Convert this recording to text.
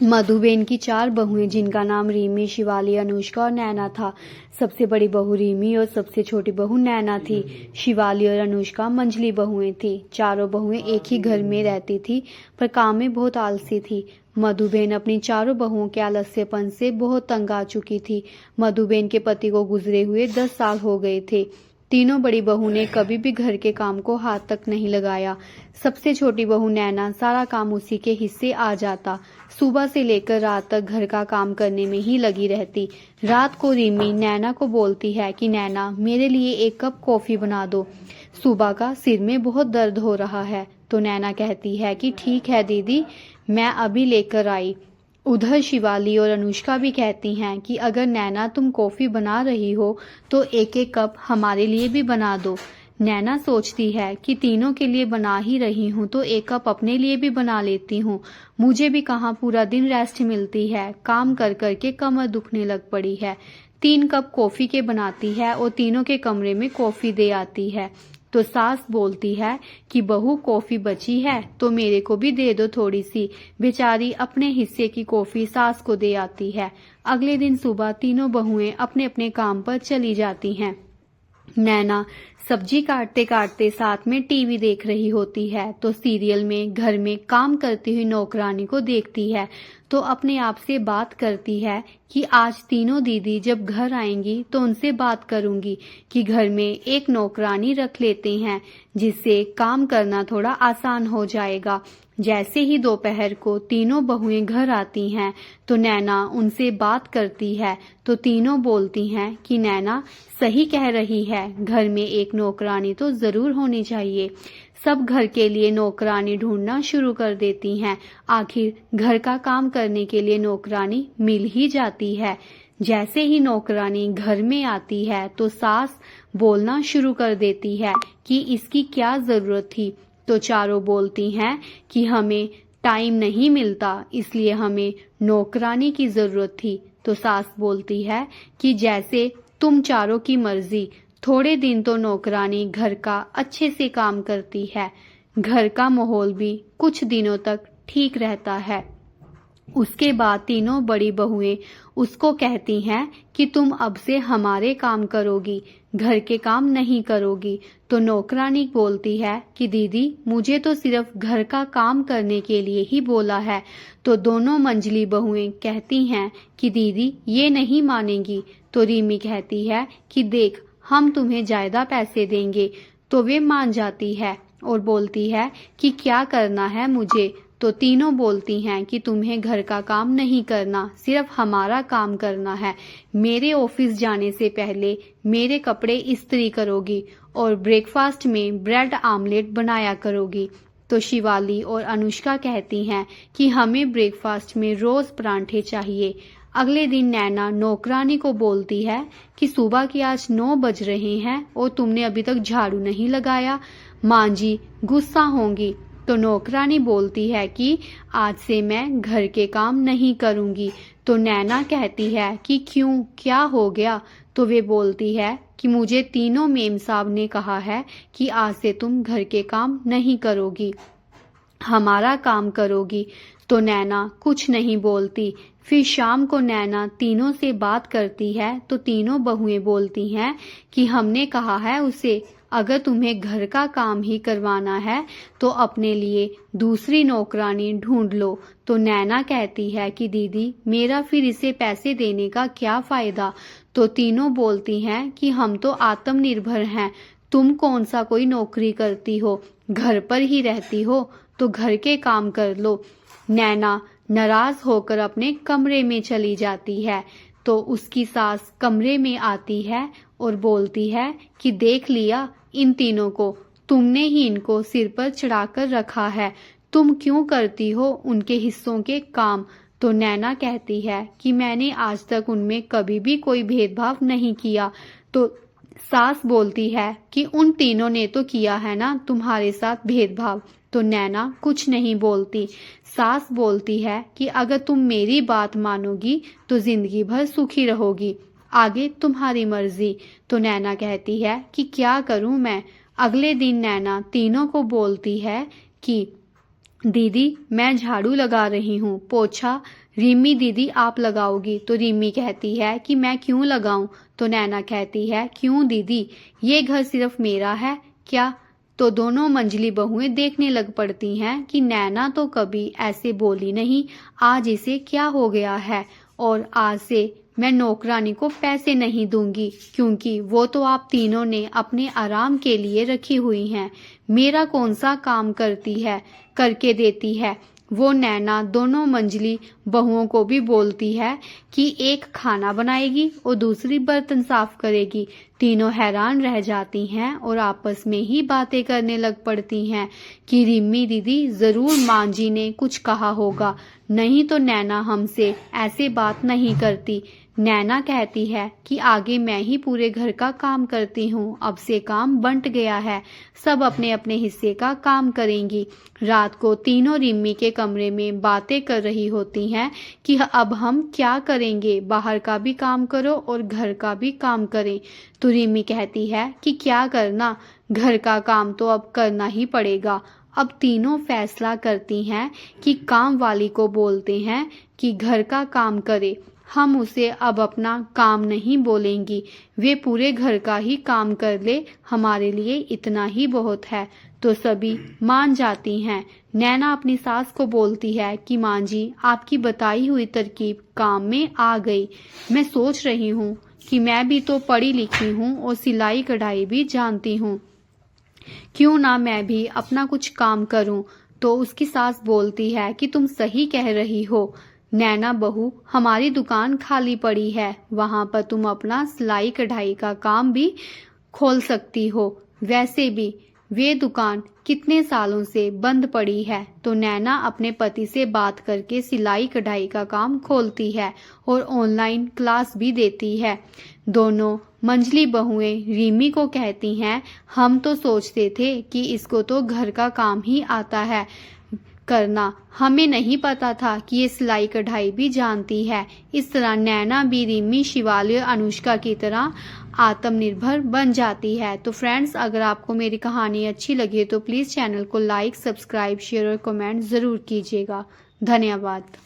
मधुबेन की 4 बहुएं, जिनका नाम रीमी, शिवाली, अनुष्का और नैना था। सबसे बड़ी बहू रीमी और सबसे छोटी बहू नैना थी। शिवाली और अनुष्का मंझली बहुएं थी। चारों बहुएं एक ही घर में रहती थी, पर काम में बहुत आलसी थी। मधुबेन अपनी चारों बहुओं के आलस्यपन से बहुत तंग आ चुकी थी। मधुबेन के पति को गुजरे हुए 10 साल हो गए थे। तीनों बड़ी बहू ने कभी भी घर के काम को हाथ तक नहीं लगाया। सबसे छोटी बहू नैना, सारा काम उसी के हिस्से आ जाता। सुबह से लेकर रात तक घर का काम करने में ही लगी रहती। रात को रीमी नैना को बोलती है कि नैना, मेरे लिए 1 कप कॉफी बना दो, सुबह का सिर में बहुत दर्द हो रहा है। तो नैना कहती है कि ठीक है दीदी, मैं अभी लेकर आई। उधर शिवाली और अनुष्का भी कहती हैं कि अगर नैना तुम कॉफ़ी बना रही हो तो 1-1 कप हमारे लिए भी बना दो। नैना सोचती है कि तीनों के लिए बना ही रही हूँ तो 1 कप अपने लिए भी बना लेती हूँ। मुझे भी कहाँ पूरा दिन रेस्ट मिलती है, काम कर कर के कमर दुखने लग पड़ी है। 3 कप कॉफ़ी के बनाती है और तीनों के कमरे में कॉफ़ी दे आती है। तो सास बोलती है कि बहू, कॉफ़ी बची है तो मेरे को भी दे दो थोड़ी सी। बेचारी अपने हिस्से की कॉफ़ी सास को दे आती है। अगले दिन सुबह तीनों बहुएं अपने अपने काम पर चली जाती हैं। नैना सब्जी काटते काटते साथ में टीवी देख रही होती है तो सीरियल में घर में काम करती हुई नौकरानी को देखती है तो अपने आप से बात करती है कि आज तीनों दीदी जब घर आएंगी तो उनसे बात करूंगी कि घर में एक नौकरानी रख लेते हैं, जिससे काम करना थोड़ा आसान हो जाएगा। जैसे ही दोपहर को तीनों बहुएं घर आती हैं तो नैना उनसे बात करती है तो तीनों बोलती हैं कि नैना सही कह रही है, घर में एक नौकरानी तो जरूर होनी चाहिए। सब घर के लिए नौकरानी ढूंढना शुरू कर देती हैं। आखिर घर का काम करने के लिए नौकरानी मिल ही जाती है। जैसे ही नौकरानी घर में आती है तो सास बोलना शुरू कर देती है कि इसकी क्या जरूरत थी। तो चारों बोलती हैं कि हमें टाइम नहीं मिलता, इसलिए हमें नौकरानी की जरूरत थी। तो सास बोलती है कि जैसे तुम चारों की मर्जी, थोड़े दिन तो नौकरानी घर का अच्छे से काम करती है, घर का माहौल भी कुछ दिनों तक ठीक रहता है। उसके बाद तीनों बड़ी बहुएं उसको कहती हैं कि तुम अब से हमारे काम करोगी, घर के काम नहीं करोगी। तो नौकरानी बोलती है कि दीदी, मुझे तो सिर्फ घर का काम करने के लिए ही बोला है। तो दोनों मंझली बहुएं कहती हैं कि दीदी ये नहीं मानेंगी। तो रीमी कहती है कि देख, हम तुम्हें ज्यादा पैसे देंगे। तो वे मान जाती है और बोलती है कि क्या करना है मुझे। तो तीनों बोलती हैं कि तुम्हें घर का काम नहीं करना, सिर्फ हमारा काम करना है। मेरे ऑफिस जाने से पहले मेरे कपड़े इस्त्री करोगी और ब्रेकफास्ट में ब्रेड आमलेट बनाया करोगी। तो शिवाली और अनुष्का कहती हैं कि हमें ब्रेकफास्ट में रोज परांठे चाहिए। अगले दिन नैना नौकरानी को बोलती है कि सुबह के आज 9 बज रहे हैं और तुमने अभी तक झाड़ू नहीं लगाया, माँ जी गुस्सा होंगी। तो नौकरानी बोलती है कि आज से मैं घर के काम नहीं करूंगी। तो नैना कहती है कि क्यों, क्या हो गया। तो वे बोलती है कि मुझे तीनों मेम साहब ने कहा है कि आज से तुम घर के काम नहीं करोगी, हमारा काम करोगी। तो नैना कुछ नहीं बोलती। फिर शाम को नैना तीनों से बात करती है तो तीनों बहुएं बोलती हैं कि हमने कहा है उसे, अगर तुम्हें घर का काम ही करवाना है तो अपने लिए दूसरी नौकरानी ढूंढ लो। तो नैना कहती है कि दीदी, मेरा फिर इसे पैसे देने का क्या फायदा। तो तीनों बोलती हैं कि हम तो आत्मनिर्भर हैं, तुम कौन सा कोई नौकरी करती हो, घर पर ही रहती हो, तो घर के काम कर लो। नैना नाराज होकर अपने कमरे में चली जाती है। तो उसकी सास कमरे में आती है और बोलती है कि देख लिया इन तीनों को, तुमने ही इनको सिर पर चढ़ाकर रखा है, तुम क्यों करती हो उनके हिस्सों के काम। तो नैना कहती है कि मैंने आज तक उनमें कभी भी कोई भेदभाव नहीं किया। तो सास बोलती है कि उन तीनों ने तो किया है ना तुम्हारे साथ भेदभाव। तो नैना कुछ नहीं बोलती। सास बोलती है कि अगर तुम मेरी बात मानोगी तो जिंदगी भर सुखी रहोगी, आगे तुम्हारी मर्जी। तो नैना कहती है कि क्या करूं मैं। अगले दिन नैना तीनों को बोलती है कि दीदी मैं झाड़ू लगा रही हूँ, पोछा रिमी दीदी आप लगाओगी? तो रिमी कहती है कि मैं क्यों लगाऊं? तो नैना कहती है क्यों दीदी, ये घर सिर्फ मेरा है क्या? तो दोनों मंझली बहुएं देखने लग पड़ती हैं कि नैना तो कभी ऐसे बोली नहीं, आज इसे क्या हो गया है। और आज से मैं नौकरानी को पैसे नहीं दूंगी, क्योंकि वो तो आप तीनों ने अपने आराम के लिए रखी हुई हैं। मेरा कौन सा काम करती है, करके देती है। वो नैना दोनों मंझली बहुओं को भी बोलती है कि एक खाना बनाएगी और दूसरी बर्तन साफ करेगी। तीनों हैरान रह जाती हैं और आपस में ही बातें करने लग पड़ती हैं कि रिमी दीदी जरूर मां जी ने कुछ कहा होगा, नहीं तो नैना हमसे ऐसे बात नहीं करती। नैना कहती है कि आगे मैं ही पूरे घर का काम करती हूँ, अब से काम बंट गया है, सब अपने अपने हिस्से का काम करेंगी। रात को तीनों रिमी के कमरे में बातें कर रही होती हैं कि अब हम क्या करेंगे, बाहर का भी काम करो और घर का भी काम करें। तो रिमी कहती है कि क्या करना, घर का काम तो अब करना ही पड़ेगा। अब तीनों फैसला करती हैं कि काम वाली को बोलते हैं कि घर का काम करे, हम उसे अब अपना काम नहीं बोलेंगी, वे पूरे घर का ही काम कर ले, हमारे लिए इतना ही बहुत है। तो सभी मान जाती हैं। नैना अपनी सास को बोलती है कि मां जी आपकी बताई हुई तरकीब काम में आ गई, मैं सोच रही हूँ कि मैं भी तो पढ़ी लिखी हूँ और सिलाई कढ़ाई भी जानती हूँ, क्यों ना मैं भी अपना कुछ काम करूं। तो उसकी सास बोलती है कि तुम सही कह रही हो नैना बहू, हमारी दुकान खाली पड़ी है, वहां पर तुम अपना सिलाई कढ़ाई का काम भी खोल सकती हो, वैसे भी वे दुकान कितने सालों से बंद पड़ी है। तो नैना अपने पति से बात करके सिलाई कढ़ाई का काम खोलती है और ऑनलाइन क्लास भी देती है। दोनों मंझली बहुएं रिमी को कहती हैं, हम तो सोचते थे कि इसको तो घर का काम ही आता है करना, हमें नहीं पता था कि ये सिलाई कढ़ाई भी जानती है। इस तरह नैना भी रिमी, शिवाली और अनुष्का की तरह आत्मनिर्भर बन जाती है। तो फ्रेंड्स, अगर आपको मेरी कहानी अच्छी लगी तो प्लीज़ चैनल को लाइक, सब्सक्राइब, शेयर और कमेंट ज़रूर कीजिएगा। धन्यवाद।